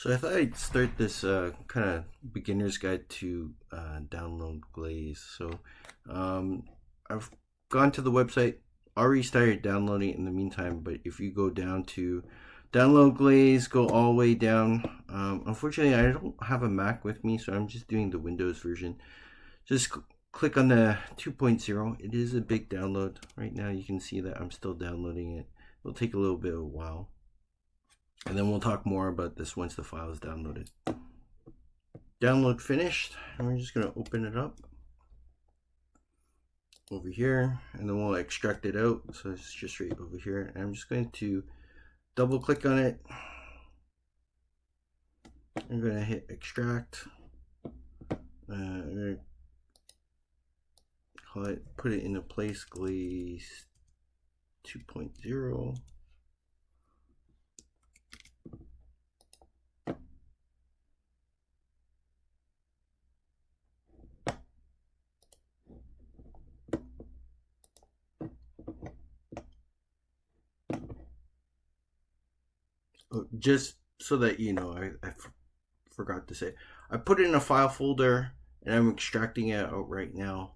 So I thought I'd start this kind of beginner's guide to download Glaze. Um, I've gone to the website, already started downloading it in the meantime, but if you go down to download Glaze, go all the way down. Unfortunately, I don't have a Mac with me, so I'm just doing the Windows version. Just click on the 2.0. It is a big download. Right now you can see that I'm still downloading it. It'll take a little bit of a while. And then we'll talk more about this once the file is downloaded. Download finished, and we're just going to open it up over here, and then we'll extract it out. So it's just right over here, and I'm just going to double click on it. I'm going to hit extract. I'm going to call it, put it in a place, Glaze 2.0. Just so that you know, I forgot to say, I put it in a file folder and I'm extracting it out right now,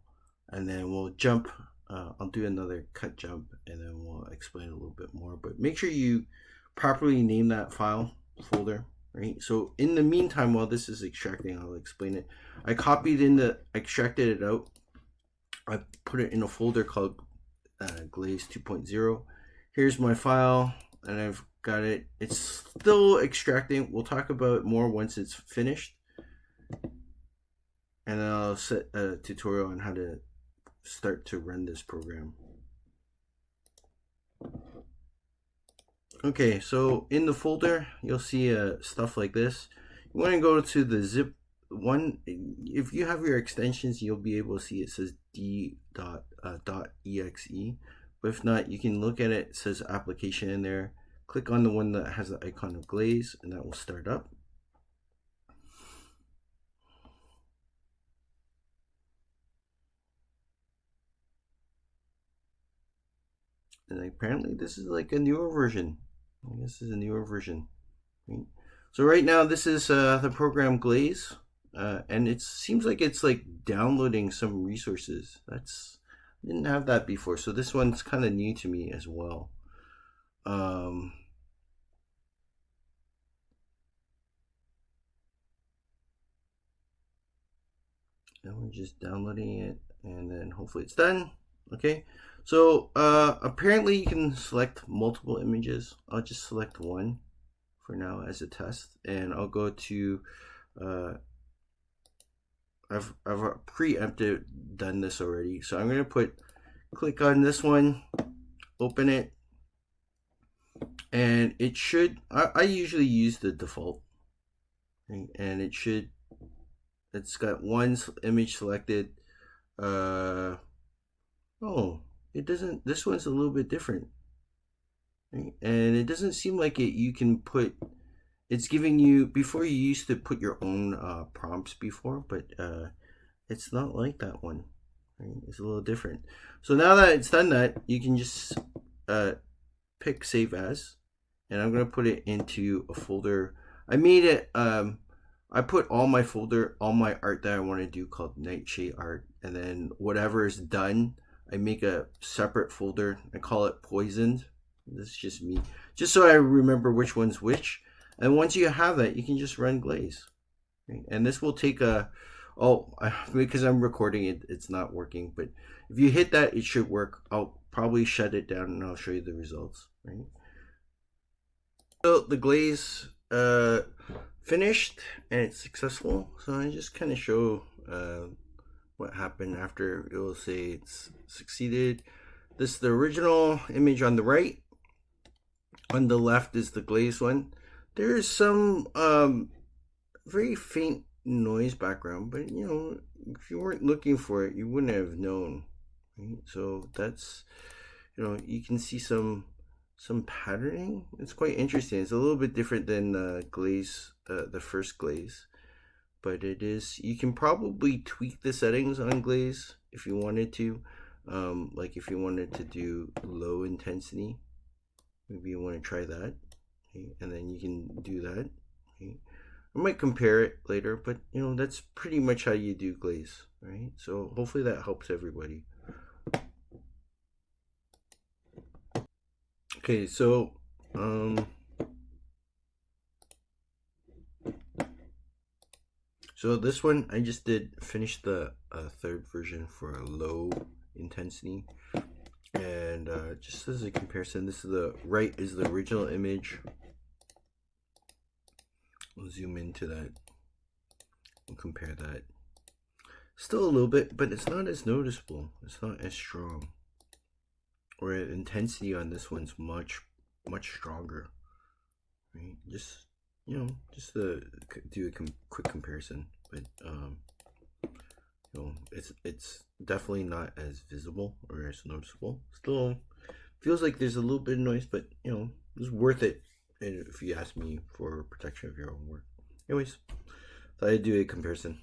and then we'll jump. I'll do another cut jump and then we'll explain a little bit more, but make sure you properly name that file folder, right? So in the meantime, while this is extracting, I'll explain it. I extracted it out. I put it in a folder called Glaze 2.0. Here's my file, and I've got it. It's still extracting. We'll talk about it more once it's finished. And then I'll set a tutorial on how to start to run this program. Okay, so in the folder, you'll see stuff like this. You want to go to the zip one. If you have your extensions, you'll be able to see it says d.exe. But if not, you can look at it. It says application in there. Click on the one that has the icon of Glaze, and that will start up. And apparently this is like a newer version. This is a newer version. Right? So right now this is the program Glaze, and it seems like it's like downloading some resources. I didn't have that before, so this one's kind of new to me as well. And we're just downloading it, and then hopefully it's done. Okay, so apparently you can select multiple images. I'll just select one for now as a test, and I'll go to I've preempted done this already, so I'm going to click on this one, open it, and it should, I usually use the default, and it's got one image selected. Oh, it doesn't, this one's a little bit different, right? And it doesn't seem like you can put, it's giving you, before you used to put your own prompts before, but it's not like that one, right? It's a little different. So now that it's done that, you can just pick save as, and I'm going to put it into a folder. I made it, I put all my art that I want to do called Nightshade art, and then whatever is done, I make a separate folder. I call it poisoned. This is just me, just so I remember which one's which. And once you have that, you can just run Glaze. Okay? And this will take because I'm recording it, it's not working. But if you hit that, it should work. I'll probably shut it down and I'll show you the results. Right. So the Glaze finished and it's successful. So I just kind of show what happened after. It will say it's succeeded. This is the original image on the right. On the left is the Glaze one. There is some very faint noise background, but you know, if you weren't looking for it, you wouldn't have known. Right? So that's, you know, you can see some patterning. It's quite interesting. It's a little bit different than Glaze, the first Glaze, but it is. You can probably tweak the settings on Glaze if you wanted to. Like if you wanted to do low intensity, maybe you want to try that. Okay, and then you can do that. Okay. I might compare it later, but that's pretty much how you do glaze, right? So hopefully that helps everybody. Okay, so so this one I just did finish the third version for a low intensity, and just as a comparison, this is the right is the original image. We'll zoom into that and compare that. Still a little bit, but it's not as noticeable. It's not as strong. Or intensity on this one's much stronger. Right? Just just to do a quick comparison, but it's definitely not as visible or as noticeable. Still feels like there's a little bit of noise, but it's worth it if you ask me for protection of your own work. Anyways, thought I'd do a comparison.